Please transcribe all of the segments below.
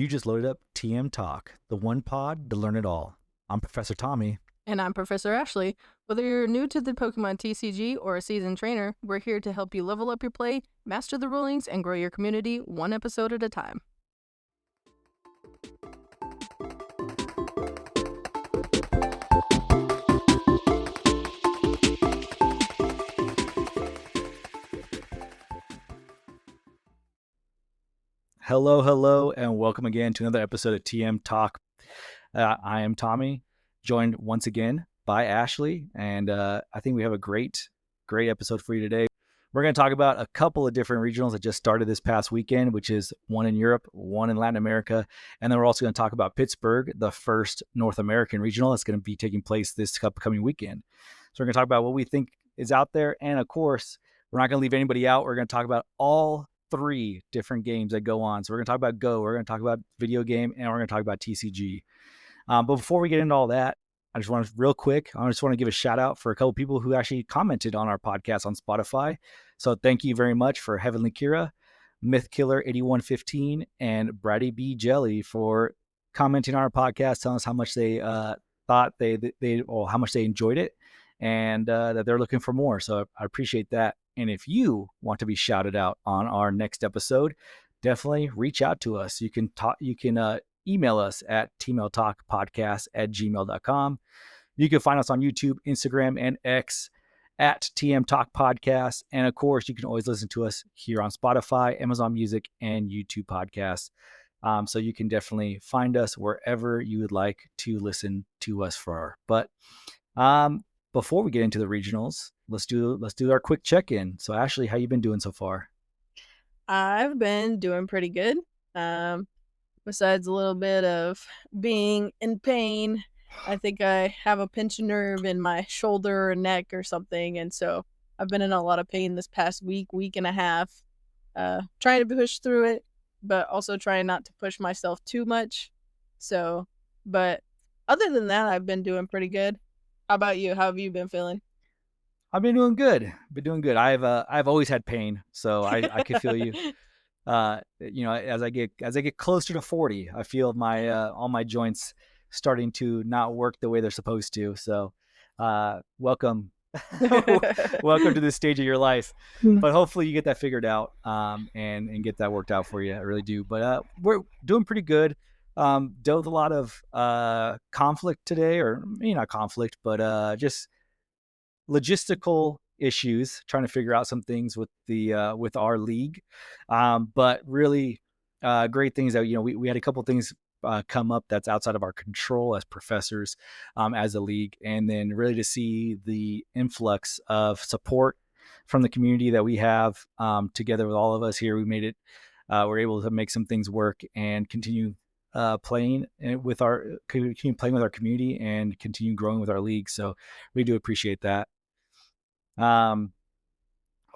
You just loaded up TM Talk, the one pod to learn it all. I'm Professor Tommy. And I'm Professor Ashley. Whether you're new to the Pokémon TCG or a seasoned trainer, we're here to help you level up your play, master the rulings, and grow your community one episode at a time. Hello, and welcome again to another episode of TM Talk. I am Tommy, joined once again by Ashley, and I think we have a great episode for you today. We're going to talk about a couple of different regionals that just started this past weekend, which is one in Europe, one in Latin America, and then we're also going to talk about Pittsburgh, the first North American regional that's going to be taking place this upcoming weekend. So we're going to talk about what we think is out there, and of course, we're not going to leave anybody out. We're going to talk about all 3 different games that go on. So we're going to talk about GO, we're going to talk about video game, and we're going to talk about TCG. But before we get into all that, I just want to give a shout out for a couple people who actually commented on our podcast on Spotify. So thank you very much for Heavenly Kira, Mythkiller8115, and Braddy B Jelly for commenting on our podcast, telling us how much they thought how much they enjoyed it, and that they're looking for more. So I appreciate that. And if you want to be shouted out on our next episode, definitely reach out to us. You can email us at tmltalkpodcast@gmail.com. You can find us on YouTube, Instagram, and X at TM Talk Podcast. And of course, you can always listen to us here on Spotify, Amazon Music, and YouTube Podcasts. So you can definitely find us wherever you would like to listen to us for. But before we get into the regionals, let's do our quick check-in. So Ashley, how you been doing so far? I've been doing pretty good. Besides a little bit of being in pain, I think I have a pinched nerve in my shoulder or neck or something, and so I've been in a lot of pain this past week and a half. Trying to push through it, but also trying not to push myself too much. So, but other than that, I've been doing pretty good. How about you? How have you been feeling? I've been doing good. I've always had pain, so I can feel you. As I get closer to 40, I feel my all my joints starting to not work the way they're supposed to. So, welcome to this stage of your life. But hopefully you get that figured out, and get that worked out for you. I really do. But we're doing pretty good. Dealt with a lot of conflict today, or maybe not conflict, but just logistical issues, trying to figure out some things with with our league. But really great things that, we had a couple things come up that's outside of our control as professors, as a league, and then really to see the influx of support from the community that we have, together with all of us here. We made it, we're able to make some things work and continue playing with our community and continue growing with our league. So we do appreciate that.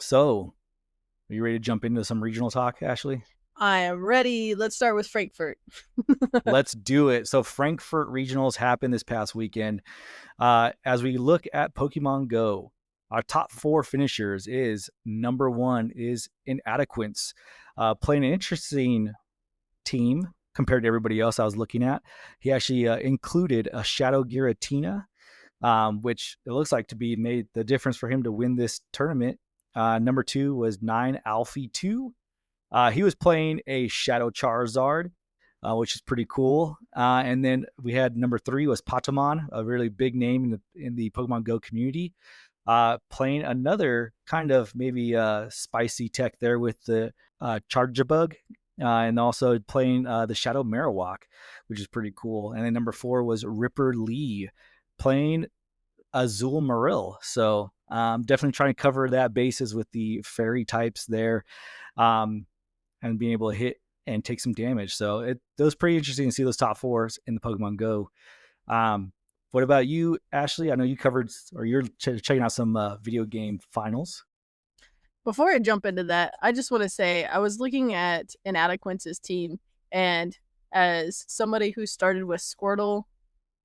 So are you ready to jump into some regional talk, Ashley? I am ready. Let's start with Frankfurt. Let's do it. So Frankfurt Regionals happened this past weekend. As we look at Pokemon GO, our top 4 finishers is number 1 is Inadequates, playing an interesting team compared to everybody else I was looking at. He actually included a Shadow Giratina, which it looks like to be made the difference for him to win this tournament. Number 2 was 9 Alfie 2. He was playing a Shadow Charizard, which is pretty cool. And then we had number 3 was Patamon, a really big name in the Pokemon Go community, playing another kind of maybe spicy tech there with the Charjabug, and also playing the Shadow Marowak, which is pretty cool. And then number 4 was Ripper Lee, playing Azul Maril. So definitely trying to cover that bases with the fairy types there, and being able to hit and take some damage. So it was pretty interesting to see those top 4s in the Pokemon Go. What about you, Ashley? I know you covered, or you're checking out some video game finals. Before I jump into that, I just want to say I was looking at Inadequates' team, and as somebody who started with Squirtle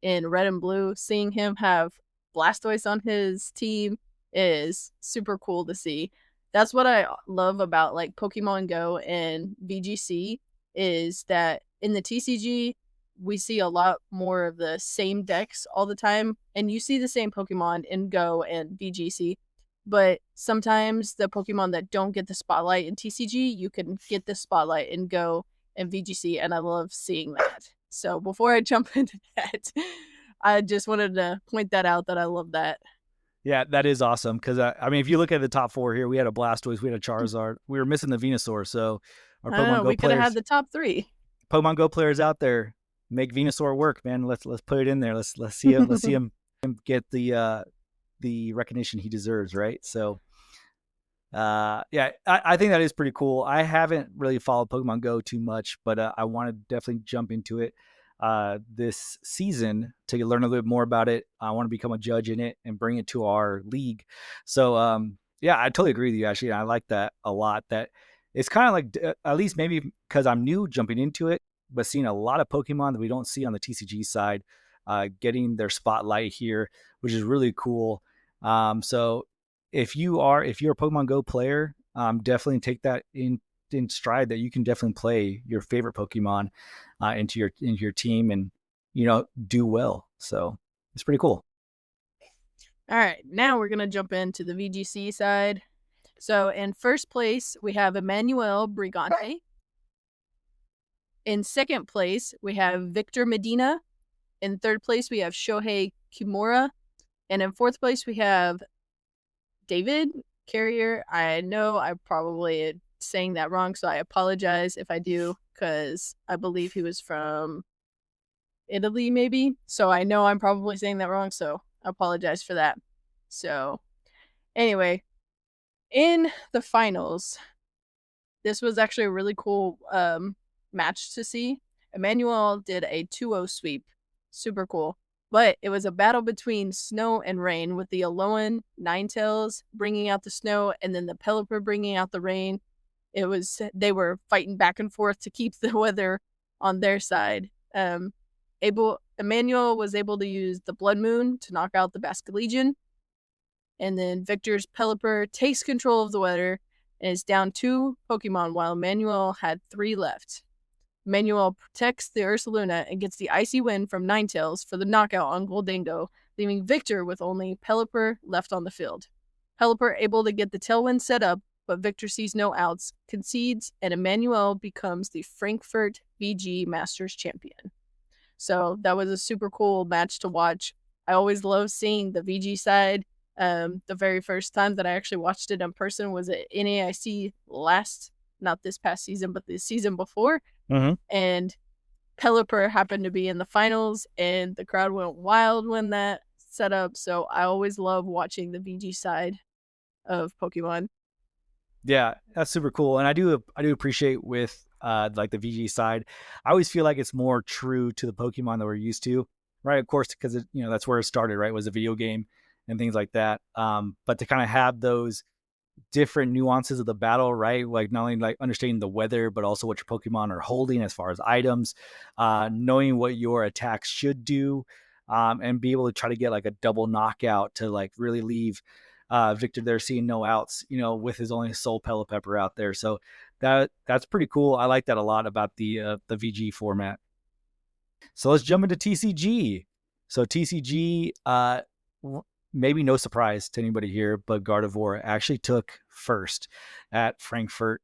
in Red and Blue, seeing him have Blastoise on his team is super cool to see. That's what I love about like Pokemon Go and VGC is that in the TCG, we see a lot more of the same decks all the time, and you see the same Pokemon in Go and VGC. But sometimes the Pokemon that don't get the spotlight in TCG, you can get the spotlight in Go and VGC, and I love seeing that. So before I jump into that, I just wanted to point that out that I love that. Yeah, that is awesome. Because I mean, if you look at the top four here, we had a Blastoise, we had a Charizard, we were missing the Venusaur. So our Pokemon Go We could have had players, the top three. Pokemon Go players out there, make Venusaur work, man. Let's put it in there. Let's see him. Let's see him get the recognition he deserves, right? So yeah, I think that is pretty cool. I haven't really followed Pokemon Go too much, but I want to definitely jump into it this season to learn a little bit more about it. I want to become a judge in it and bring it to our league. So yeah, I totally agree with you, actually. I like that a lot. That it's kind of like, at least maybe because I'm new jumping into it, but seeing a lot of Pokemon that we don't see on the TCG side getting their spotlight here, which is really cool. So if you're a Pokemon Go player, definitely take that in stride, that you can definitely play your favorite Pokemon into your team and do well. So it's pretty cool. All right, now we're gonna jump into the VGC side. So in first place we have Emmanuel Brigante. In second place we have Victor Medina. In third place we have Shohei Kimura, and in fourth place we have David Carrier. I know I probably saying that wrong, so I apologize if I do, because I believe he was from Italy, maybe. So I know I'm probably saying that wrong, so I apologize for that. So anyway, in the finals, this was actually a really cool match to see. Emmanuel did a 2-0 sweep. Super cool. But it was a battle between Snow and Rain, with the Alolan Ninetales bringing out the snow and then the Pelipper bringing out the rain. They were fighting back and forth to keep the weather on their side. Emmanuel was able to use the Blood Moon to knock out the Basculegion, and then Victor's Pelipper takes control of the weather and is down 2 Pokemon, while Emmanuel had 3 left. Emmanuel protects the Ursaluna and gets the Icy Wind from Ninetales for the knockout on Goldango, leaving Victor with only Pelipper left on the field. Pelipper able to get the Tailwind set up, but Victor sees no outs, concedes, and Emmanuel becomes the Frankfurt VG Masters champion. So that was a super cool match to watch. I always love seeing the VG side. The very first time that I actually watched it in person was at NAIC not this past season, but the season before. Mm-hmm. And Pelipper happened to be in the finals, and the crowd went wild when that set up. So I always love watching the VG side of Pokemon. Yeah, that's super cool, and I do appreciate with like the VG side. I always feel like it's more true to the Pokemon that we're used to, right? Of course, because that's where it started, right? Was a video game and things like that. But to kind of have those different nuances of the battle, right? Like not only like understanding the weather, but also what your Pokemon are holding as far as items, knowing what your attacks should do, and be able to try to get like a double knockout to like really leave Victor there seeing no outs, with his only Soul Pelipper out there. So that's pretty cool. I like that a lot about the VG format. So let's jump into TCG. So TCG, maybe no surprise to anybody here, but Gardevoir actually took first at Frankfurt.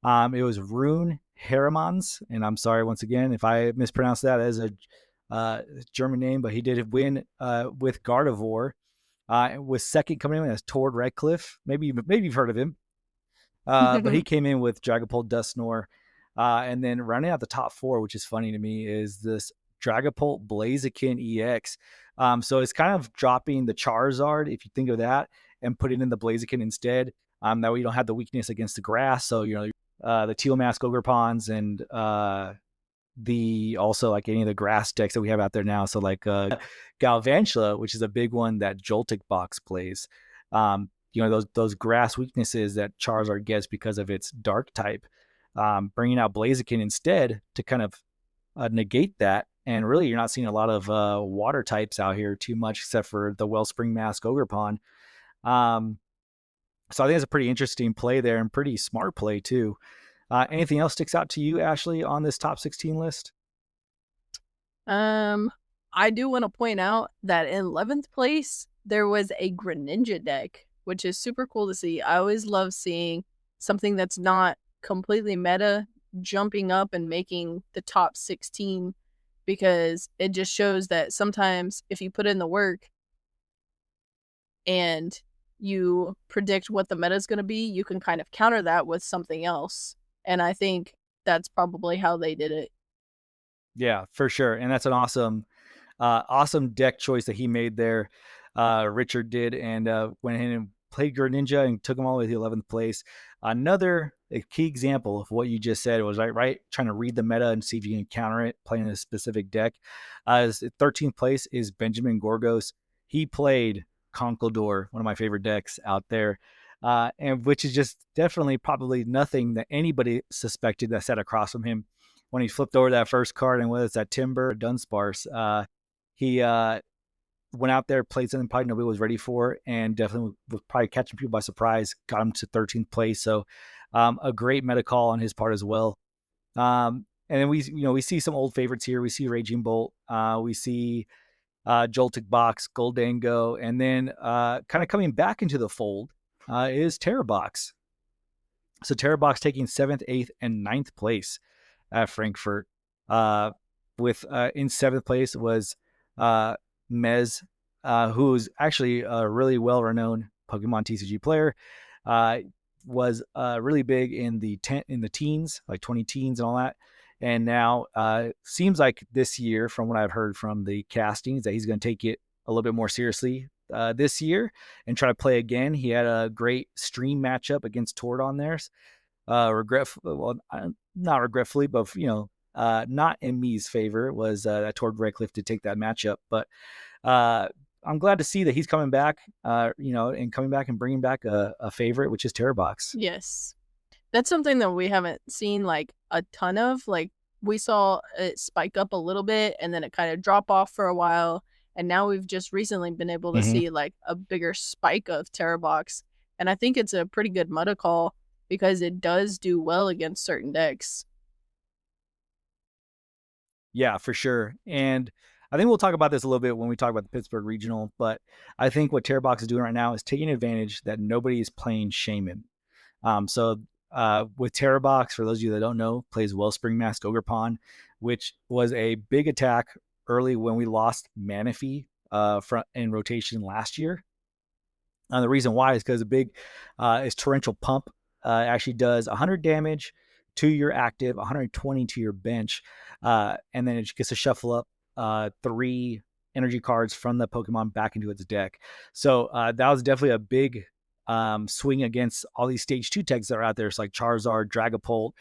It was Rune Heremans, and I'm sorry once again if I mispronounced that as a German name, but he did win with Gardevoir. Was second coming in as Tord Redcliffe. Maybe you've heard of him. But he came in with Dragapult Dusknoir. And then rounding out the top 4, which is funny to me, is this Dragapult Blaziken EX. So it's kind of dropping the Charizard, if you think of that, and putting in the Blaziken instead. That way you don't have the weakness against the grass. So, the Teal Mask Ogerpons and also like any of the grass decks that we have out there now. So like Galvantula, which is a big one that Joltik box plays. Those grass weaknesses that Charizard gets because of its dark type. Bringing out Blaziken instead to kind of negate that. And really, you're not seeing a lot of water types out here too much, except for the Wellspring Mask Ogerpon. So I think it's a pretty interesting play there and pretty smart play too. Anything else sticks out to you, Ashley, on this top 16 list? I do want to point out that in 11th place, there was a Greninja deck, which is super cool to see. I always love seeing something that's not completely meta jumping up and making the top 16 because it just shows that sometimes if you put in the work and you predict what the meta is going to be, you can kind of counter that with something else. And I think that's probably how they did it. Yeah, for sure. And that's an awesome deck choice that he made there. Richard did, and went ahead and played Greninja and took him all the way to the 11th place. Another key example of what you just said was right, trying to read the meta and see if you can counter it playing a specific deck. 13th place is Benjamin Gorgos. He played Conkeldurr, one of my favorite decks out there, and which is just definitely probably nothing that anybody suspected that sat across from him when he flipped over that first card, and whether it's that Timber or Dunsparce, he went out there, played something probably nobody was ready for, and definitely was probably catching people by surprise, got him to 13th place. So a great meta call on his part as well. And then we see some old favorites here. We see Raging Bolt. We see Joltik Box, Goldango, and then kind of coming back into the fold is Terrabox. So Terrabox taking 7th, 8th, and 9th place at Frankfurt. With in 7th place was Mez, who's actually a really well-renowned Pokemon TCG player. Was really big in the teens, like 20 teens and all that. And now seems like this year, from what I've heard from the castings, that he's going to take it a little bit more seriously this year and try to play again. He had a great stream matchup against Tordon there. Not regretfully, but not in me's favor was that Tord Redcliffe to take that matchup. But I'm glad to see that he's coming back, and coming back and bringing back a favorite, which is Terrabox. Yes. That's something that we haven't seen like a ton of. Like we saw it spike up a little bit and then it kind of drop off for a while. And now we've just recently been able to see like a bigger spike of Terrabox. And I think it's a pretty good meta call because it does do well against certain decks. Yeah, for sure. And I think we'll talk about this a little bit when we talk about the Pittsburgh Regional, but I think what Terrabox is doing right now is taking advantage that nobody is playing Shaman. With Terrabox, for those of you that don't know, plays Wellspring Mask Ogerpon, which was a big attack early when we lost Manaphy in rotation last year. The reason why is because a big is Torrential Pump. Actually does 100 damage to your active, 120 to your bench, and then it gets to shuffle up 3 energy cards from the Pokemon back into its deck. So that was definitely a big swing against all these stage 2 techs that are out there. It's like Charizard, Dragapult,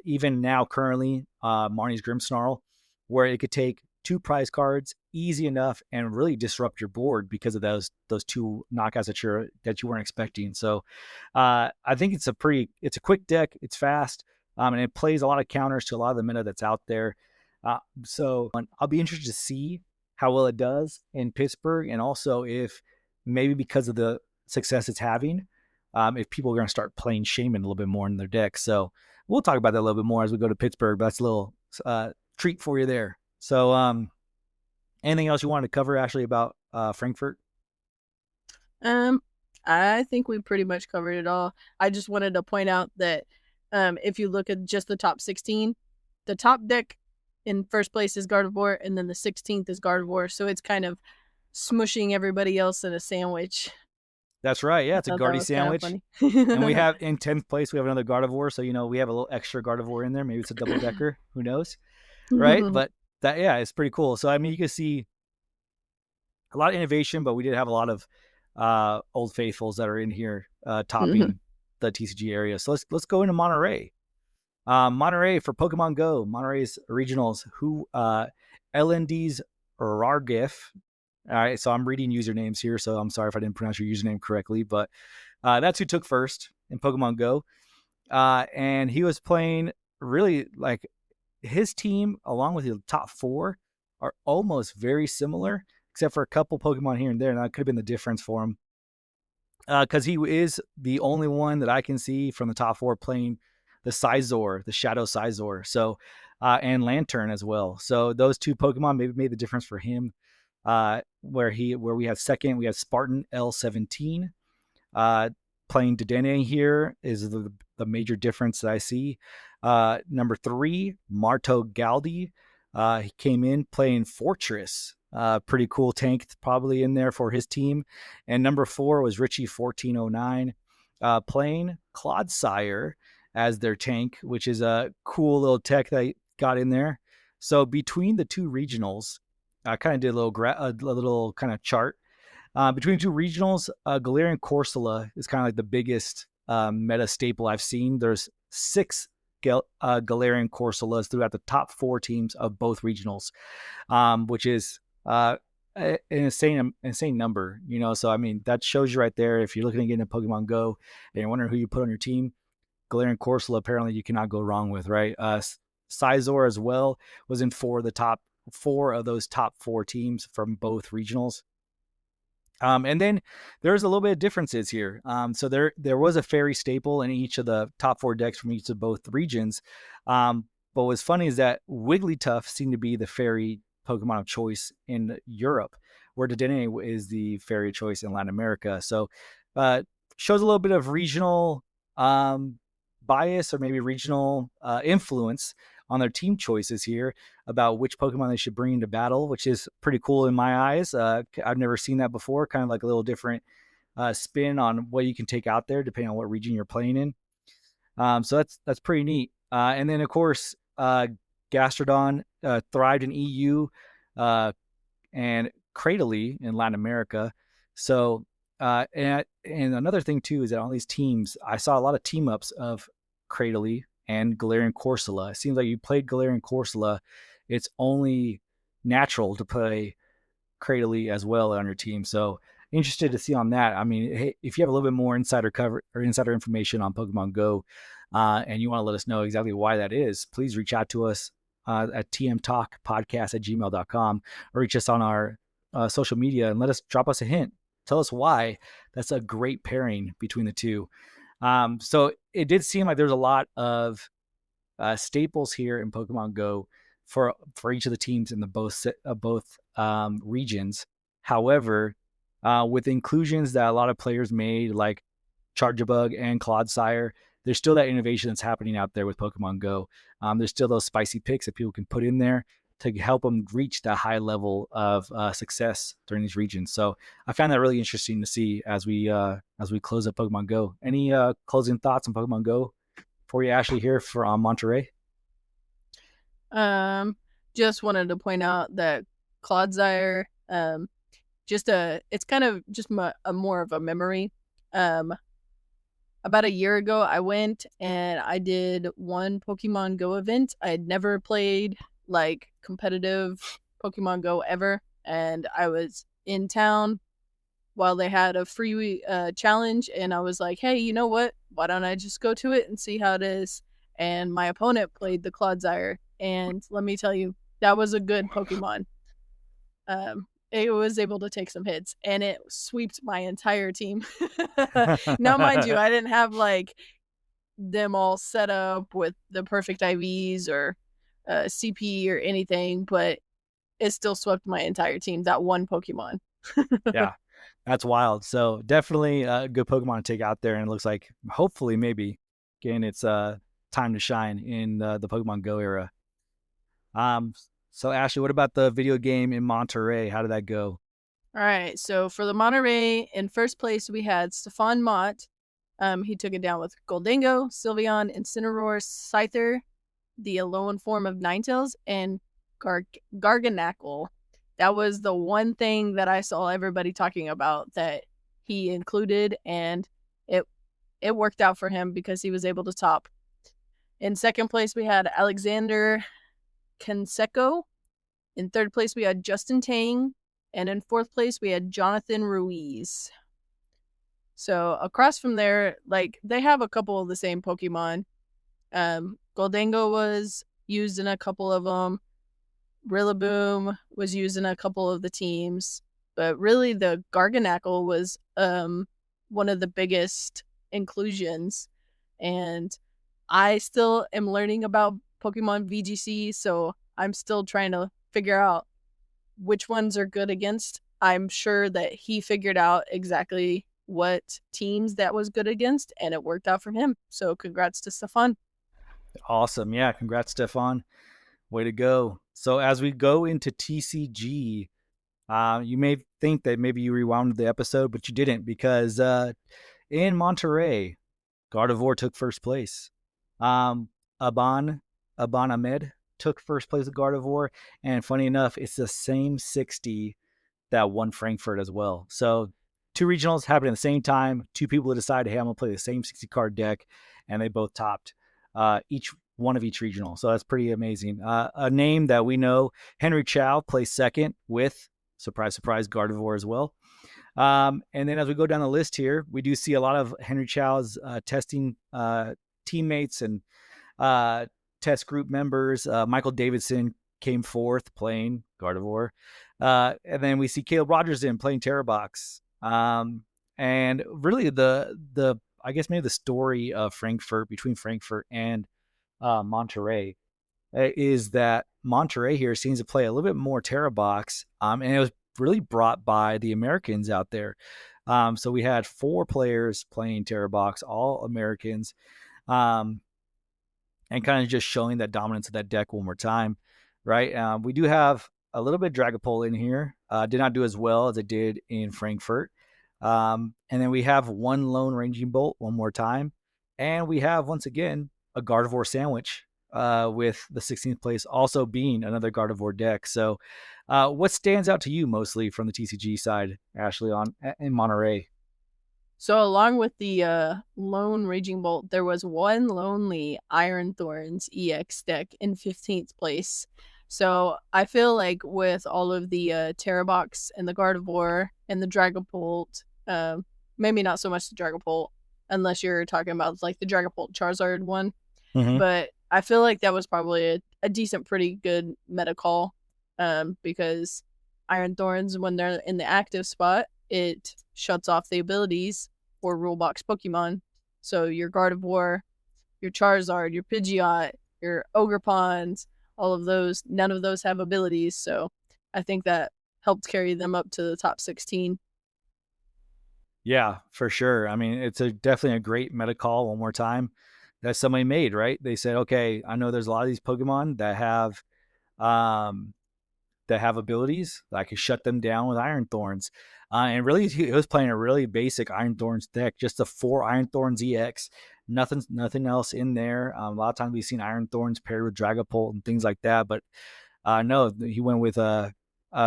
even now currently Marnie's Grimmsnarl, where it could take 2 prize cards easy enough and really disrupt your board because of those 2 knockouts that you weren't expecting. So I think it's a quick deck, it's fast, and it plays a lot of counters to a lot of the meta that's out there. So I'll be interested to see how well it does in Pittsburgh, and also if maybe because of the success it's having, if people are going to start playing Shaman a little bit more in their deck. So we'll talk about that a little bit more as we go to Pittsburgh, but that's a little treat for you there. So anything else you wanted to cover, Ashley, about Frankfurt? I think we pretty much covered it all. I just wanted to point out that if you look at just the top 16, the top deck in first place is Gardevoir, and then the 16th is Gardevoir. So it's kind of smushing everybody else in a sandwich. That's right. Yeah, it's a Gardy sandwich. And we have in 10th place, we have another Gardevoir. So, we have a little extra Gardevoir in there. Maybe it's a double decker. Who knows? Right. But it's pretty cool. So, I mean, you can see a lot of innovation, but we did have a lot of old faithfuls that are in here topping the TCG area. So let's go into Monterrey. Monterrey for Pokemon GO, Monterrey's regionals, who LND's Rargif. All right, so I'm reading usernames here, so I'm sorry if I didn't pronounce your username correctly, but that's who took first in Pokemon GO. And he was playing really like his team, along with the top 4, are almost very similar, except for a couple Pokemon here and there, and that could have been the difference for him. 'Cause because he is the only one that I can see from the top 4 playing the Scizor, the Shadow Scizor. So, and Lantern as well. So those two Pokemon maybe made the difference for him. Where we have second, we have Spartan L17. Playing Dedenne here is the major difference that I see. Number 3, Marto Galdi. He came in playing Fortress. Pretty cool tank probably in there for his team. And number 4 was Richie 1409, playing Clodsire as their tank, which is a cool little tech that got in there. So between the two regionals, I kind of did a little kind of chart. Between two regionals, Galarian Corsola is kind of like the biggest meta staple I've seen. There's 6 Galarian Corsolas throughout the top 4 teams of both regionals, which is an insane number, you know. So I mean, that shows you right there. If you're looking to get into Pokemon Go and you're wondering who you put on your team, Galarian Corsola apparently you cannot go wrong with, right? Scizor as well was in 4 of the top 4 of those top 4 teams from both regionals. And then there's a little bit of differences here. So there was a fairy staple in each of the top 4 decks from each of both regions. But what's funny is that Wigglytuff seemed to be the fairy Pokemon of choice in Europe, where Dedenne is the fairy of choice in Latin America. So shows a little bit of regional bias or maybe regional influence on their team choices here about which Pokemon they should bring into battle, which is pretty cool in my eyes. I've never seen that before, kind of like a little different spin on what you can take out there depending on what region you're playing in. So that's pretty neat. And then, of course, Gastrodon thrived in EU and Cradily in Latin America. So, and another thing, too, is that on these teams, I saw a lot of team-ups of Cradily and Galarian Corsola. It seems like you played Galarian Corsola, it's only natural to play Cradily as well on your team. So interested to see on that. I mean, hey, if you have a little bit more insider cover or insider information on Pokemon Go, and you want to let us know exactly why that is, please reach out to us at tmtalkpodcast@gmail.com or reach us on our social media and drop us a hint. Tell us why that's a great pairing between the two. So it did seem like there's a lot of staples here in Pokemon Go for each of the teams in the both regions. However, with inclusions that a lot of players made, like Charjabug and Clodsire, there's still that innovation that's happening out there with Pokemon Go. There's still those spicy picks that people can put in there to help them reach that high level of success during these regions. So I found that really interesting to see as we close up Pokemon Go. Any closing thoughts on Pokemon Go for you, Ashley, here for Monterrey? Just wanted to point out that Clodsire, it's kind of just more of a memory. About a year ago, I went and I did one Pokemon Go event. I had never played like competitive Pokemon Go ever, and I was in town while they had a free challenge, and I was like, hey, you know what? Why don't I just go to it and see how it is? And my opponent played the Clodsire, and let me tell you, that was a good Pokemon. It was able to take some hits, and it sweeped my entire team. Now, mind you, I didn't have like them all set up with the perfect IVs or CP or anything, but it still swept my entire team, that one Pokemon. Yeah, that's wild. So definitely a good Pokemon to take out there, and it looks like hopefully maybe getting its time to shine in the Pokemon Go era. So Ashley, what about the video game in Monterrey? How did that go? All right, so for the Monterrey, in first place we had Stefan Mott. He took it down with Goldango, Sylveon, Incineroar, Scyther, the Alolan form of Ninetales, and Garganacl. That was the one thing that I saw everybody talking about that he included, and it worked out for him because he was able to top. In second place, we had Alexander Canseco. In third place, we had Justin Tang. And in fourth place, we had Jonathan Ruiz. So across from there, like, they have a couple of the same Pokemon. Goldango was used in a couple of them. Rillaboom was used in a couple of the teams. But really, the Garganacl was one of the biggest inclusions. And I still am learning about Pokemon VGC, so I'm still trying to figure out which ones are good against. I'm sure that he figured out exactly what teams that was good against, and it worked out for him. So congrats to Stefan. Awesome. Yeah, congrats, Stefan. Way to go. So as we go into TCG, you may think that maybe you rewound the episode, but you didn't, because in Monterrey, Gardevoir took first place. Um, Aban Ahmed took first place at Gardevoir, and funny enough, it's the same 60 that won Frankfurt as well. So two regionals happened at the same time. Two people that decided, hey, I'm gonna play the same 60 card deck, and they both topped each one of each regional. So that's pretty amazing. A name that we know, Henry Chow, placed second with, surprise, surprise, Gardevoir as well. And then as we go down the list here, we do see a lot of Henry Chow's testing teammates and test group members. Michael Davidson came fourth playing Gardevoir. And then we see Caleb Rogerson playing Terrabox. And really the I guess maybe the story of Frankfurt, between Frankfurt and Monterrey, is that Monterrey here seems to play a little bit more Terrabox. And it was really brought by the Americans out there. So we had 4 players playing Terrabox, all Americans, and kind of just showing that dominance of that deck one more time, right? We do have a little bit of Dragapult in here. Did not do as well as it did in Frankfurt. And then we have one lone Raging Bolt one more time. And we have, once again, a Gardevoir sandwich, with the 16th place also being another Gardevoir deck. So what stands out to you mostly from the TCG side, Ashley, in Monterey? So along with the lone Raging Bolt, there was one lonely Iron Thorns EX deck in 15th place. So I feel like with all of the Terrabox and the Gardevoir and the Dragapult, maybe not so much the Dragapult, unless you're talking about like the Dragapult Charizard one, but I feel like that was probably a decent, pretty good meta call, because Iron Thorns, when they're in the active spot, it shuts off the abilities for rule box Pokemon. So your Gardevoir, your Charizard, your Pidgeot, your Ogerpons, all of those, none of those have abilities. So I think that helped carry them up to the top 16. Yeah, for sure. I mean, it's definitely a great meta call one more time that somebody made, right? They said, okay, I know there's a lot of these Pokemon um, that have abilities that I could shut them down with Iron Thorns. And really, he was playing a really basic Iron Thorns deck, just the 4 Iron Thorns EX, nothing else in there. A lot of times we've seen Iron Thorns paired with Dragapult and things like that, but no, he went with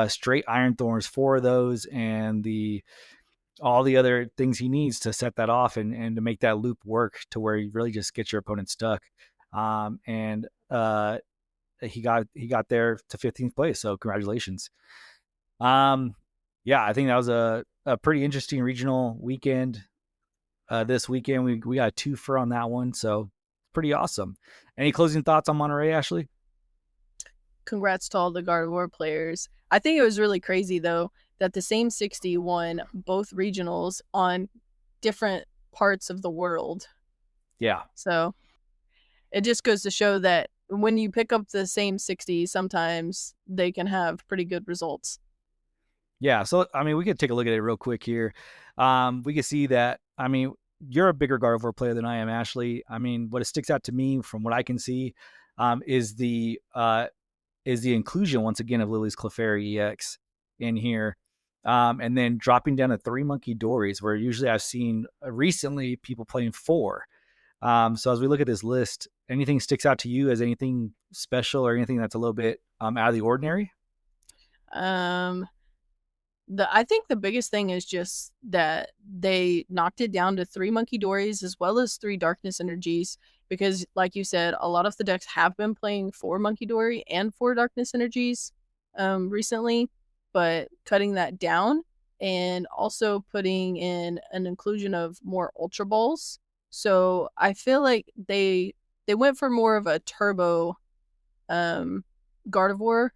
straight Iron Thorns, 4 of those, and all the other things he needs to set that off and to make that loop work to where you really just get your opponent stuck. And he got there to 15th place. So congratulations. Yeah, I think that was a pretty interesting regional weekend. This weekend we got a 2-for on that one. So pretty awesome. Any closing thoughts on Monterey, Ashley? Congrats to all the Gardevoir players. I think it was really crazy though that the same 60 won both regionals on different parts of the world. Yeah. So it just goes to show that when you pick up the same 60, sometimes they can have pretty good results. Yeah. So, I mean, we could take a look at it real quick here. We can see that, I mean, you're a bigger Gardevoir player than I am, Ashley. I mean, what it sticks out to me from what I can see is the inclusion, once again, of Lily's Clefairy EX in here. And then dropping down to 3 Monkey Dories, where usually I've seen recently people playing 4. So as we look at this list, anything sticks out to you as anything special or anything that's a little bit out of the ordinary? I think the biggest thing is just that they knocked it down to 3 Monkey Dories as well as 3 Darkness Energies, because like you said, a lot of the decks have been playing 4 Monkey Dory and 4 Darkness Energies recently, but cutting that down and also putting in an inclusion of more Ultra Balls. So I feel like they went for more of a turbo Gardevoir,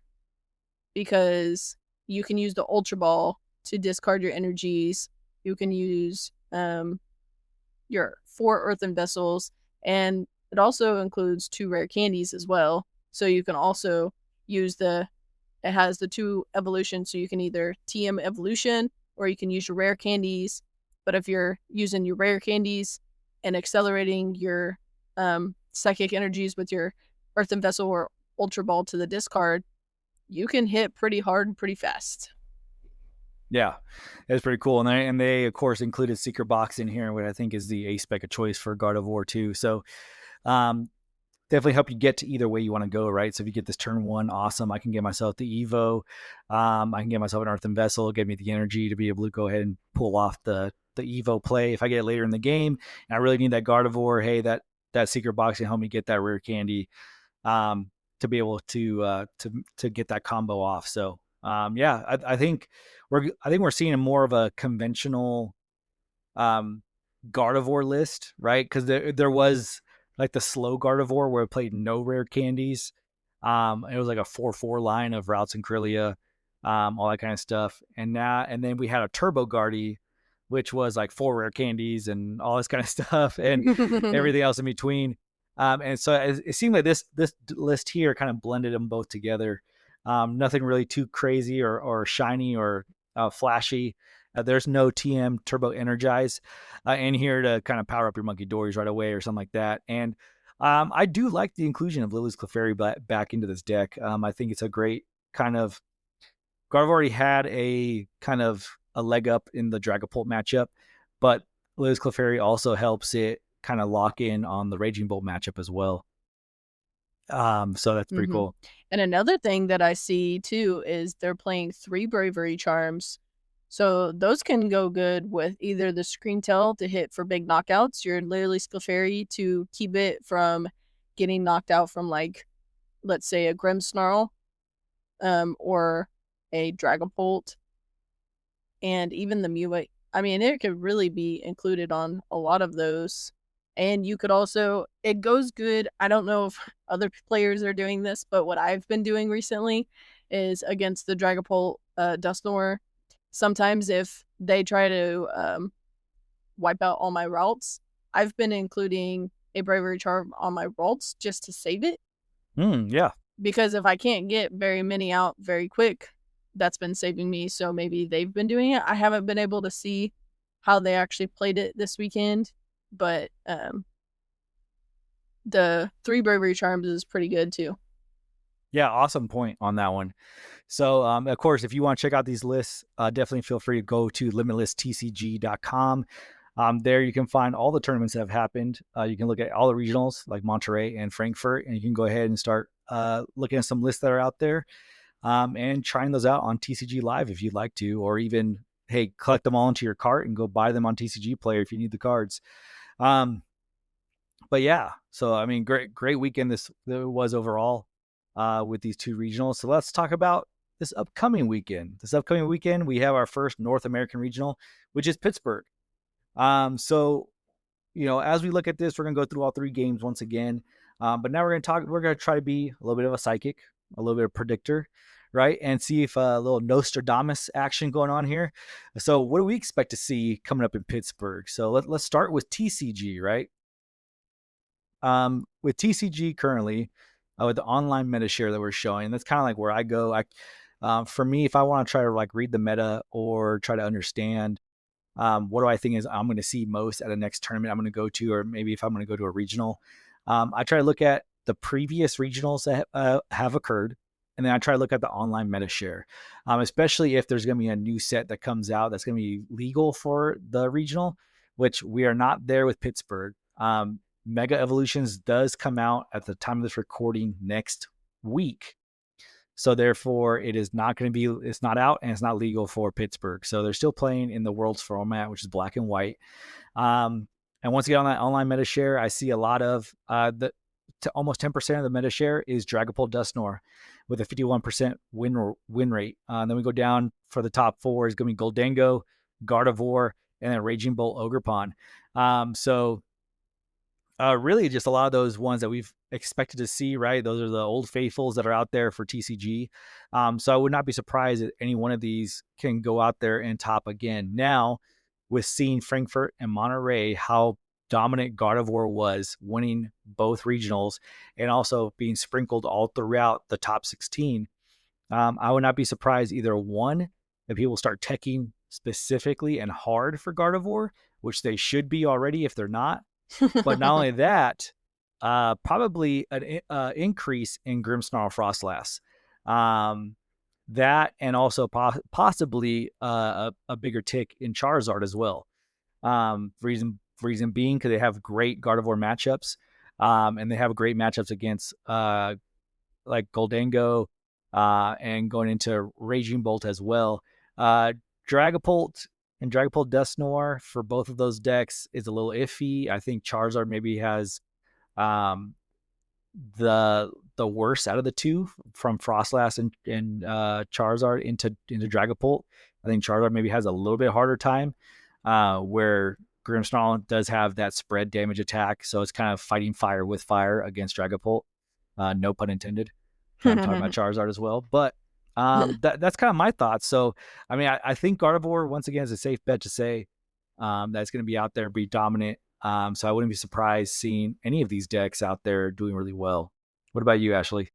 because you can use the Ultra Ball to discard your energies. You can use your 4 Earthen Vessels, and it also includes 2 rare candies as well. So you can also use it has the 2 evolutions, so you can either TM evolution or you can use your rare candies. But if you're using your rare candies and accelerating your psychic energies with your Earthen Vessel or Ultra Ball to the discard, you can hit pretty hard and pretty fast. Yeah, it's pretty cool. And they of course included Secret Box in here, which I think is the ace spec of choice for Gardevoir too. So definitely help you get to either way you want to go, right? So if you get this turn 1, awesome. I can get myself the Evo. I can get myself an Earthen Vessel, give me the energy to be able to go ahead and pull off the Evo play. If I get it later in the game and I really need that Gardevoir, hey, that Secret Box can help me get that rare candy to be able to get that combo off. So yeah, I think we're seeing a more of a conventional Gardevoir list, right? Because there was like the slow Gardevoir where it played no rare candies. It was like a 4/4 line of Routes and Krillia, all that kind of stuff. And then we had a Turbo Guardy, which was like 4 rare candies and all this kind of stuff and everything else in between. And so it seemed like this list here kind of blended them both together. Nothing really too crazy or shiny or flashy. There's no TM Turbo Energize in here to kind of power up your Monkey Dories right away or something like that. And I do like the inclusion of Lily's Clefairy back into this deck. I think it's a great kind of. Gardevoir already had a kind of a leg up in the Dragapult matchup, but Lily's Clefairy also helps it kind of lock in on the Raging Bolt matchup as well. So that's pretty cool. And another thing that I see too is they're playing 3 Bravery Charms. So those can go good with either the Screen Tail to hit for big knockouts, your Lily's Clefairy to keep it from getting knocked out from, like, let's say a Grimmsnarl, or a Dragapult, and even the Mew. I mean, it could really be included on a lot of those. And you could also, it goes good. I don't know if other players are doing this, but what I've been doing recently is against the Dragapult Dusknoir. Sometimes if they try to wipe out all my routes, I've been including a Bravery Charm on my routes just to save it. Yeah. Because if I can't get very many out very quick, that's been saving me. So maybe they've been doing it. I haven't been able to see how they actually played it this weekend, but the 3 Bravery Charms is pretty good too. Yeah, awesome point on that one. So, of course, if you want to check out these lists, definitely feel free to go to limitlesstcg.com. There you can find all the tournaments that have happened. You can look at all the regionals like Monterrey and Frankfurt, and you can go ahead and start looking at some lists that are out there and trying those out on TCG Live if you'd like to, or even, hey, collect them all into your cart and go buy them on TCG Player if you need the cards. But yeah, so I mean, great weekend this was overall with these 2 regionals. So let's talk about this upcoming weekend. This upcoming weekend, we have our first North American regional, which is Pittsburgh. So, as we look at this, we're going to go through all 3 games once again. But now we're going to try to be a little bit of a psychic, a little bit of predictor, right? And see if a little Nostradamus action going on here. So what do we expect to see coming up in Pittsburgh? So let's start with TCG, right? With TCG currently, with the online meta share that we're showing, that's kind of like where I go. For me, if I want to try to like read the meta or try to understand what do I think is I'm going to see most at a next tournament I'm going to go to, or maybe if I'm going to go to a regional, I try to look at the previous regionals that have occurred, and then I try to look at the online meta share, especially if there's going to be a new set that comes out that's going to be legal for the regional, which we are not there with Pittsburgh. Mega Evolutions does come out at the time of this recording next week. So therefore, it is not going to be, it's not out and it's not legal for Pittsburgh. So they're still playing in the Worlds format, which is black and white. And once you get on that online meta share, I see a lot of almost 10% of the meta share is Dragapult Dusknoir with a 51% win rate. And then we go down for the top 4 is going to be Goldango, Gardevoir, and then Raging Bolt Ogerpon. Really just a lot of those ones that we've expected to see, right? Those are the old faithfuls that are out there for TCG. So I would not be surprised if any one of these can go out there and top again. Now, with seeing Frankfurt and Monterrey, how dominant Gardevoir was, winning both regionals and also being sprinkled all throughout the top 16. I would not be surprised either one, if people start teching specifically and hard for Gardevoir, which they should be already if they're not. But not only that, probably an increase in Grimmsnarl Frostlass. That and also possibly a bigger tick in Charizard as well. Reason being because they have great Gardevoir matchups, and they have great matchups against like Goldango, and going into Raging Bolt as well. Dragapult and Dragapult Dusknoir for both of those decks is a little iffy. I think Charizard maybe has the worst out of the two, from Frostlass and Charizard into Dragapult. I think Charizard maybe has a little bit harder time, where Grimmsnarl does have that spread damage attack, so it's kind of fighting fire with fire against Dragapult. No pun intended. I'm talking about Charizard as well, but that's kind of my thoughts. So, I mean, I think Gardevoir once again is a safe bet to say that it's going to be out there and be dominant. So I wouldn't be surprised seeing any of these decks out there doing really well. What about you, Ashley?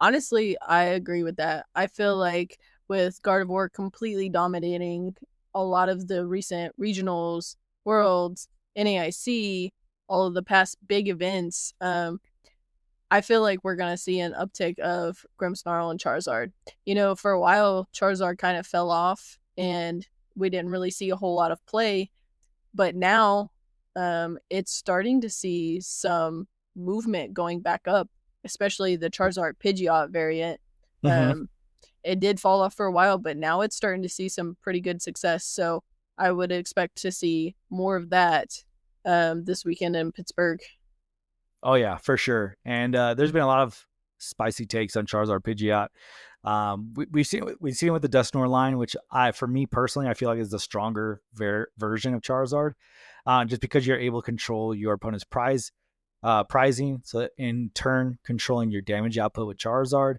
Honestly, I agree with that. I feel like with Gardevoir completely dominating a lot of the recent regionals, worlds, NAIC, all of the past big events, I feel like we're going to see an uptick of Grimmsnarl and Charizard. You know, for a while, Charizard kind of fell off and we didn't really see a whole lot of play. But now it's starting to see some movement going back up, especially the Charizard Pidgeot variant. Mm-hmm. It did fall off for a while, but now it's starting to see some pretty good success. So I would expect to see more of that this weekend in Pittsburgh. Oh yeah, for sure. And there's been a lot of spicy takes on Charizard Pidgeot. We've seen it with the Dusknoir line, which for me personally, I feel like is the stronger version of Charizard, just because you're able to control your opponent's prizing, so in turn controlling your damage output with Charizard.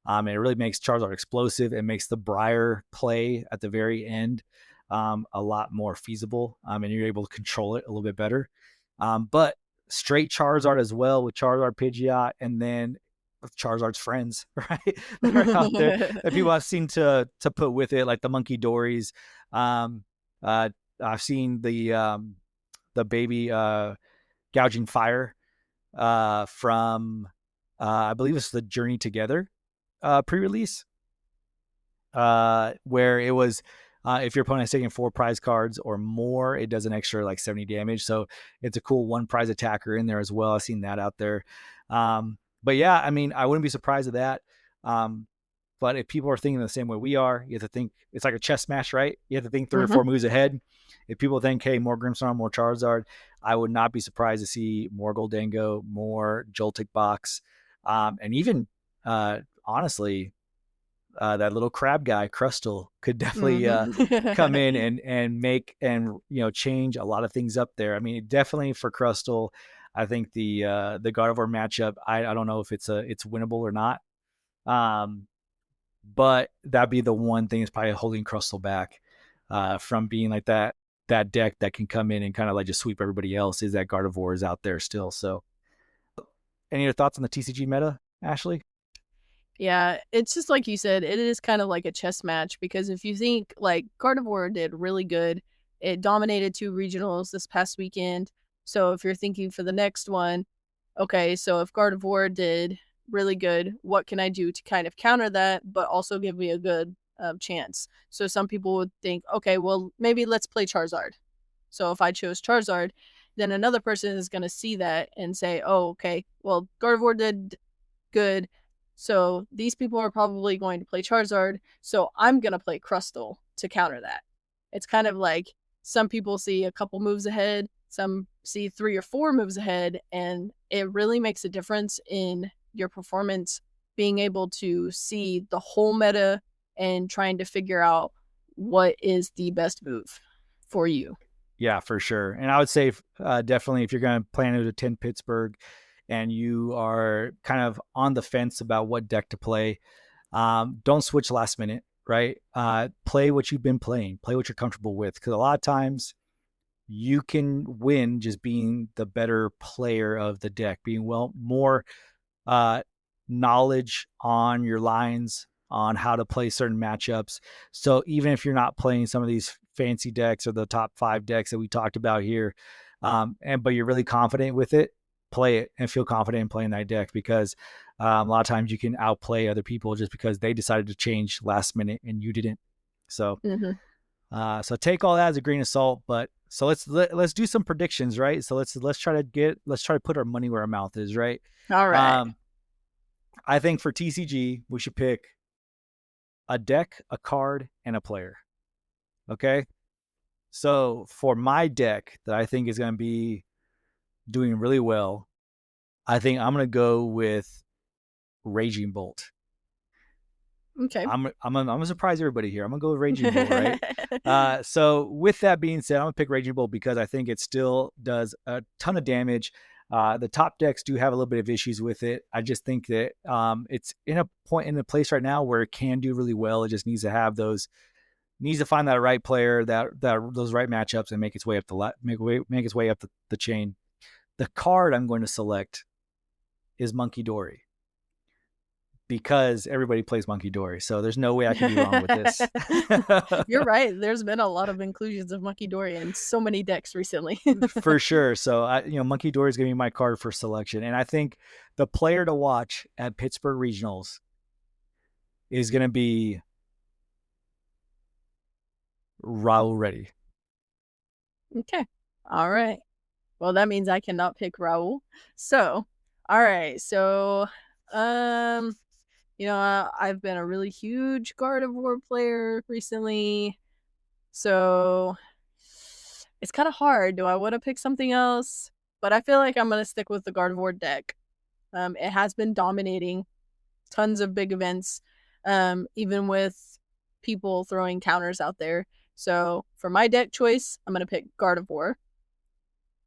And it really makes Charizard explosive. It makes the Briar play at the very end a lot more feasible, and you're able to control it a little bit better. But straight Charizard as well, with Charizard Pidgeot, and then with Charizard's friends, right? That are out there that people have seen to put with it, like the Monkey Dories. I've seen the baby gouging fire from I believe it's the Journey Together pre-release, where it was if your opponent is taking 4 prize cards or more, it does an extra like 70 damage. So it's a cool 1 prize attacker in there as well. I've seen that out there. But yeah, I mean, I wouldn't be surprised at that. But if people are thinking the same way we are, you have to think it's like a chess match, right? You have to think 3 or 4 moves ahead. If people think, hey, more Grimmsnarl, more Charizard, I would not be surprised to see more Goldango, more Joltik Box, and even honestly, that little crab guy, Crustle, could definitely come in and make and change a lot of things up there. I mean, definitely for Crustle, I think the Gardevoir matchup, I don't know if it's winnable or not. But that'd be the one thing that's probably holding Crustle back from being like that deck that can come in and kind of like just sweep everybody else, is that Gardevoir is out there still. So any other thoughts on the TCG meta, Ashley? Yeah, it's just like you said, it is kind of like a chess match, because if you think like Gardevoir did really good, it dominated 2 regionals this past weekend. So if you're thinking for the next one, okay, so if Gardevoir did really good, what can I do to kind of counter that, but also give me a good chance? So some people would think, okay, well, maybe let's play Charizard. So if I chose Charizard, then another person is going to see that and say, oh, okay, well, Gardevoir did good, so these people are probably going to play Charizard, so I'm going to play Crustle to counter that. It's kind of like some people see a couple moves ahead, some see 3 or 4 moves ahead, and it really makes a difference in your performance, being able to see the whole meta and trying to figure out what is the best move for you. Yeah, for sure. And I would say definitely if you're going to plan to attend Pittsburgh and you are kind of on the fence about what deck to play, don't switch last minute, right? Play what you've been playing. Play what you're comfortable with. Because a lot of times you can win just being the better player of the deck, being more knowledge on your lines, on how to play certain matchups. So even if you're not playing some of these fancy decks or the top 5 decks that we talked about here, but you're really confident with it, play it and feel confident in playing that deck, because a lot of times you can outplay other people just because they decided to change last minute and you didn't. So, so take all that as a grain of salt. But so let's do some predictions, right? So let's try to put our money where our mouth is, right? All right. I think for TCG we should pick a deck, a card, and a player. Okay. So for my deck that I think is going to be doing really well, I think I'm going to go with Raging Bolt. Okay. I'm gonna surprise everybody here. I'm gonna go with Raging Bolt, right? So with that being said, I'm gonna pick Raging Bolt because I think it still does a ton of damage. The top decks do have a little bit of issues with it. I just think that it's in a place right now where it can do really well. It just needs to have needs to find that right player, that those right matchups, and make its way up the chain. The card I'm going to select is Monkey Dory, because everybody plays Monkey Dory. So there's no way I can be wrong with this. You're right. There's been a lot of inclusions of Monkey Dory in so many decks recently. For sure. So Monkey Dory is going to be my card for selection. And I think the player to watch at Pittsburgh Regionals is going to be Raul Reddy. Okay. All right. Well, that means I cannot pick Raul. So, all right. So, I've been a really huge Gardevoir player recently. So, it's kind of hard. Do I want to pick something else? But I feel like I'm going to stick with the Gardevoir deck. It has been dominating tons of big events, even with people throwing counters out there. So for my deck choice, I'm going to pick Gardevoir.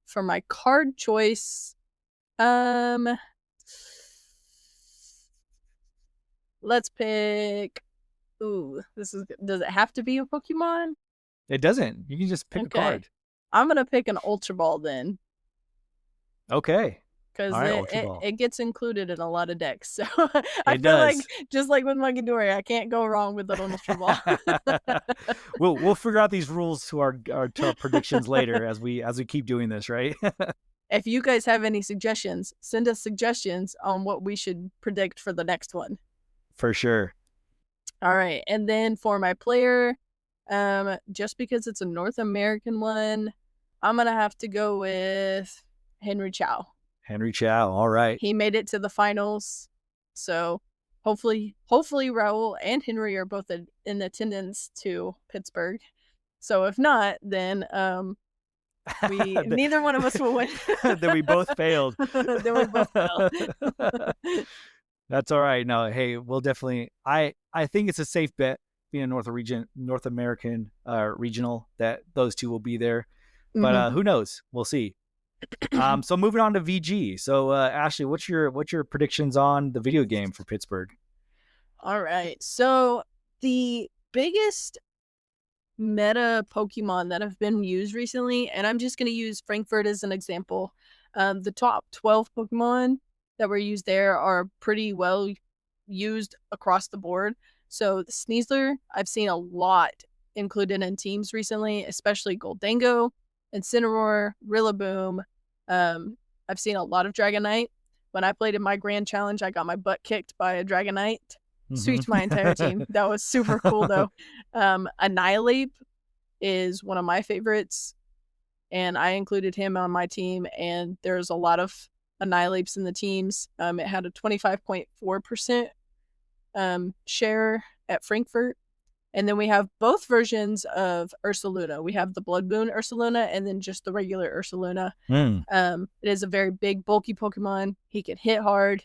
For my card choice, let's pick... does it have to be a Pokemon? It doesn't. You can just pick a card. I'm going to pick an Ultra Ball then. Okay. Because it gets included in a lot of decks. So I feel like, just like with Monkey Dory, I can't go wrong with an Ultra Ball. We'll figure out these rules to our predictions later as we keep doing this, right? If you guys have any suggestions, send us suggestions on what we should predict for the next one. For sure. All right. And then for my player, just because it's a North American one, I'm going to have to go with Henry Chow. Henry Chow. All right. He made it to the finals. So hopefully Raul and Henry are both in attendance to Pittsburgh. So if not, then neither one of us will win. Then we both failed. That's all right. No, hey, we'll definitely. I think it's a safe bet, being a North American regional, that those two will be there. But who knows? We'll see. So moving on to VG. So Ashley, what's your predictions on the video game for Pittsburgh? All right. So the biggest meta Pokemon that have been used recently, and I'm just going to use Frankfurt as an example. The top 12 Pokemon that were used there are pretty well used across the board. So the Sneasler, I've seen a lot included in teams recently, especially Goldango, Incineroar, Rillaboom. I've seen a lot of Dragonite. When I played in my Grand Challenge, I got my butt kicked by a Dragonite. Sweeped my entire team. That was super cool, though. Annihilate is one of my favorites, and I included him on my team, and there's a lot of Annihilates in the teams. It had a 25.4% share at Frankfurt. And then we have both versions of Ursaluna. We have the Blood Moon Ursaluna and then just the regular Ursaluna. It is a very big, bulky Pokemon. He can hit hard.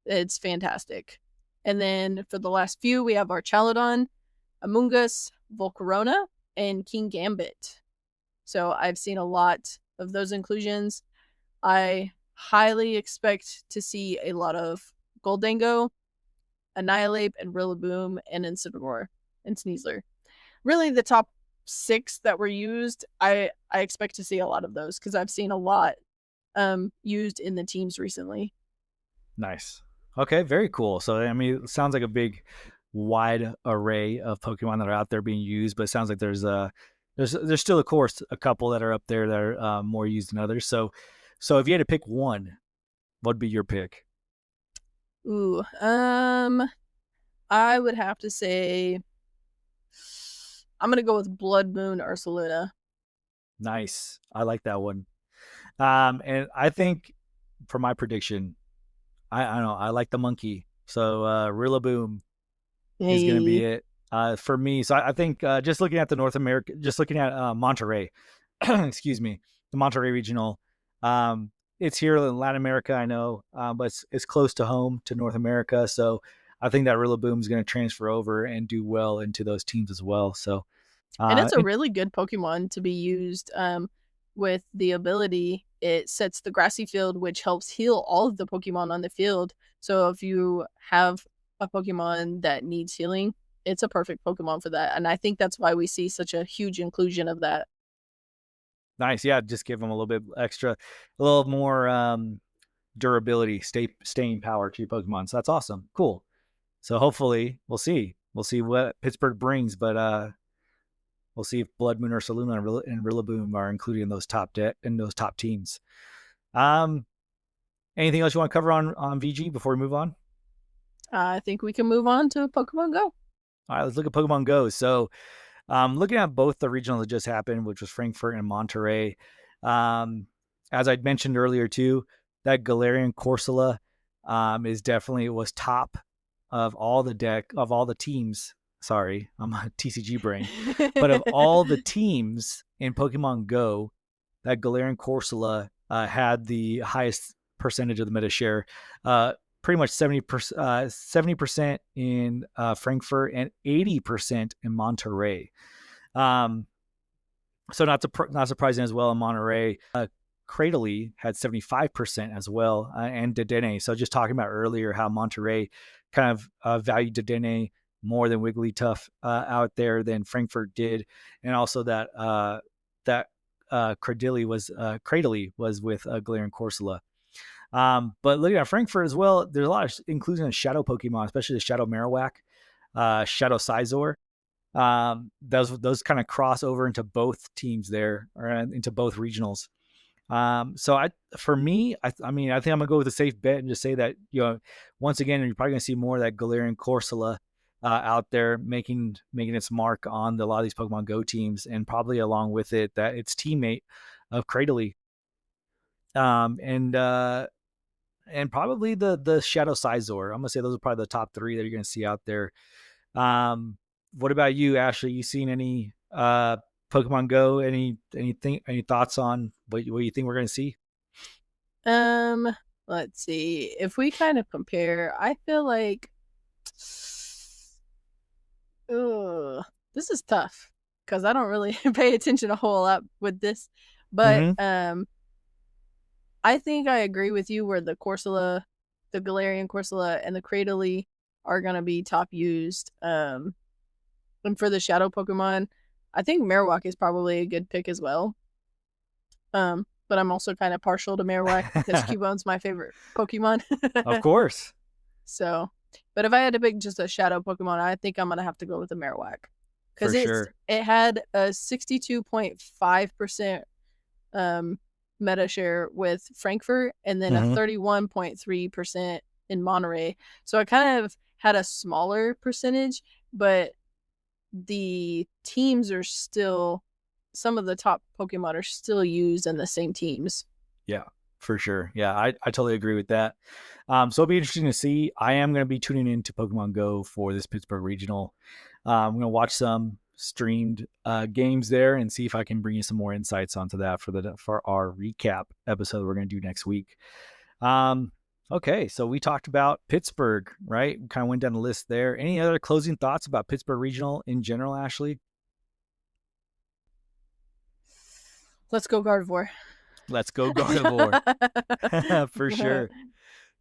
It's fantastic. And then for the last few, we have our Chalodon, Amoonguss, Volcarona, and King Gambit. So I've seen a lot of those inclusions. I highly expect to see a lot of Goldango, Annihilate, and Rillaboom, and Incineroar and Sneasler. Really, the top 6 that were used, I expect to see a lot of those because I've seen a lot used in the teams recently. Nice. Okay, very cool. So I mean, it sounds like a big, wide array of Pokemon that are out there being used, but it sounds like there's still, of course, a couple that are up there that are more used than others. So if you had to pick one, what'd be your pick? Ooh, I would have to say I'm gonna go with Blood Moon Ursaluna. Nice. I like that one. And I think for my prediction, I don't know, I like the monkey. So Rillaboom is going to be Hey. it for me. So I think just looking at the North America, just looking at Monterrey, excuse me, the Monterrey Regional. It's here in Latin America, I know, but it's close to home to North America. So I think that Rillaboom is going to transfer over and do well into those teams as well. So And it's a it, really good Pokemon to be used with the ability. It sets the grassy field, which helps heal all of the Pokemon on the field. So if you have a Pokemon that needs healing, it's a perfect Pokemon for that. And I think that's why we see such a huge inclusion of that. nice, yeah, just give them a little bit extra, a little more durability, staying power to your Pokemon. So that's awesome, cool. So hopefully we'll see what Pittsburgh brings, but we'll see if Blood Moon or Saluna and Rillaboom are included in those in those top teams. Um, anything else you want to cover on VG before we move on? I think we can move on to Pokemon Go. All right, let's look at Pokemon Go. So, looking at both the regionals that just happened, which was Frankfurt and Monterrey, as I'd mentioned earlier too, that Galarian Corsola is definitely was top of all the teams. Sorry, I'm a TCG brain, but of all the teams in Pokemon Go, that Galarian Corsola had the highest percentage of the meta share. Pretty much 70% in Frankfurt and 80% in Monterrey. Um, so not surprising as well in Monterey. Cradley had 75% as well, and Dedenne. So just talking about earlier how Monterey kind of valued Dedenne more than Wigglytuff out there than Frankfurt did, and also that Cradley was with Galarian Corsola. But looking at Frankfurt as well, there's a lot of inclusion of shadow Pokemon, especially the Shadow Marowak, Shadow Sizor. Those kind of cross over into both teams there, or into both regionals. So for me, I mean, I think I'm gonna go with a safe bet and just say that, once again, you're probably gonna see more of that Galarian Corsola out there making its mark on a lot of these Pokemon Go teams, and probably along with it that its teammate of Cradley. Um, and uh, and probably the Shadow Sizor. I'm gonna say those are probably the top three that you're gonna see out there. What about you, Ashley? You seen any Pokemon Go? Any thoughts on what you think we're gonna see? Um, let's see. If we kind of compare, I feel like ugh, this is tough because I don't really pay attention a whole lot with this. But Mm-hmm. I think I agree with you where the Galarian Corsola, and the Cradily are gonna be top used. And for the Shadow Pokemon, I think Marowak is probably a good pick as well. But I'm also kind of partial to Marowak because Cubone's my favorite Pokemon. Of course, So, but if I had to pick just a Shadow Pokemon, I think I'm gonna have to go with the Marowak for because sure. it had a 62.5% meta share with Frankfurt, and then a Mm-hmm. 31.3% in Monterey. So it kind of had a smaller percentage, but the teams are still, some of the top Pokemon are still used in the same teams. Yeah, for sure. Yeah, I totally agree with that. So it'll be interesting to see. I am going to be tuning into Pokemon Go for this Pittsburgh Regional. I'm going to watch some streamed games there and see if I can bring you some more insights onto that for our recap episode we're going to do next week. Um, okay, so we talked about Pittsburgh, right? We kind of went down the list there. Any other closing thoughts about Pittsburgh Regional in general, Ashley? Let's go Gardevoir. Let's go Gardevoir. For sure.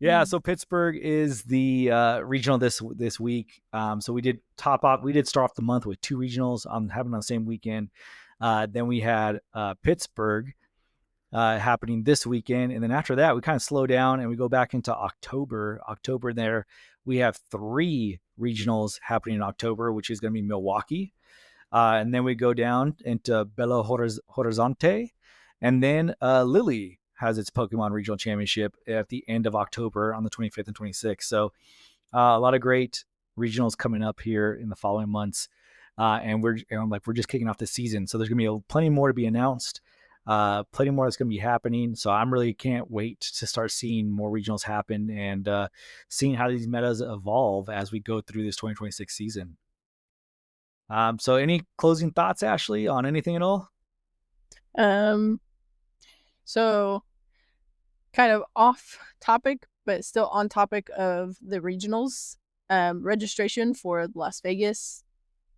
Yeah, so Pittsburgh is the regional this week. So we did start off the month with 2 regionals happening on the same weekend. Then we had Pittsburgh happening this weekend, and then after that we kind of slow down and we go back into October. There we have 3 regionals happening in October, which is going to be Milwaukee, and then we go down into Belo Horizonte, and then Lily has its Pokemon Regional Championship at the end of October on the 25th and 26th. So a lot of great regionals coming up here in the following months, and we're just kicking off the season. So there's gonna be plenty more to be announced, plenty more that's gonna be happening. So I'm really can't wait to start seeing more regionals happen and seeing how these metas evolve as we go through this 2026 season. So any closing thoughts, Ashley, on anything at all? So kind of off topic, but still on topic of the regionals. Registration for Las Vegas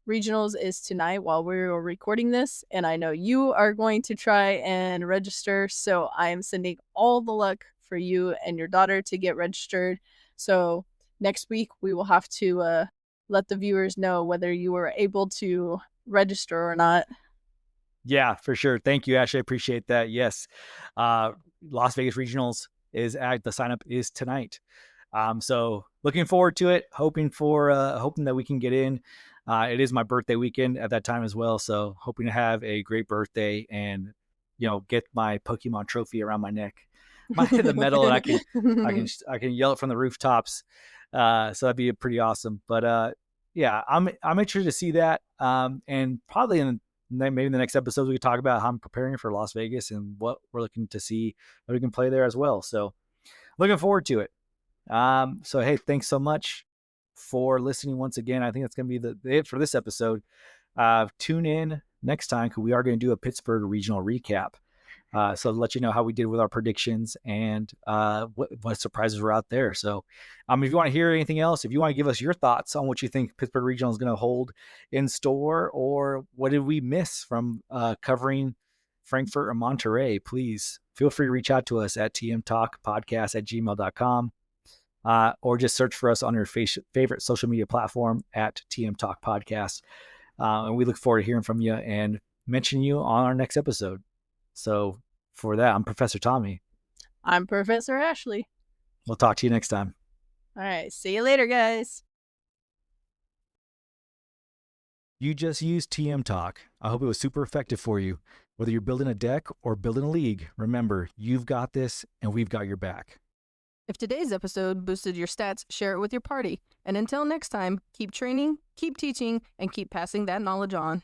regionals is tonight while we're recording this, and I know you are going to try and register, so I am sending all the luck for you and your daughter to get registered. So next week we will have to let the viewers know whether you were able to register or not. Yeah, for sure. Thank you, Ashley. I appreciate that. Yes. Las Vegas Regionals the sign up is tonight. So looking forward to it, hoping that we can get in. It is my birthday weekend at that time as well. So hoping to have a great birthday and, get my Pokemon trophy around my neck, the medal, and I can yell it from the rooftops. So that'd be pretty awesome. But yeah, I'm interested to see that. And probably maybe in the next episode we could talk about how I'm preparing for Las Vegas and what we're looking to see what we can play there as well. So looking forward to it. So hey, thanks so much for listening once again. I think that's going to be it for this episode. Tune in next time because we are going to do a Pittsburgh regional recap. So to let you know how we did with our predictions and what surprises were out there. So if you want to hear anything else, if you want to give us your thoughts on what you think Pittsburgh Regional is going to hold in store, or what did we miss from covering Frankfurt and Monterrey, please feel free to reach out to us at tmtalkpodcast@gmail.com, or just search for us on your favorite social media platform at TM Talk Podcast. And we look forward to hearing from you and mentioning you on our next episode. So for that, I'm Professor Tommy. I'm Professor Ashley. We'll talk to you next time. All right. See you later, guys. You just used TM Talk. I hope it was super effective for you. Whether you're building a deck or building a league, remember, you've got this and we've got your back. If today's episode boosted your stats, share it with your party. And until next time, keep training, keep teaching, and keep passing that knowledge on.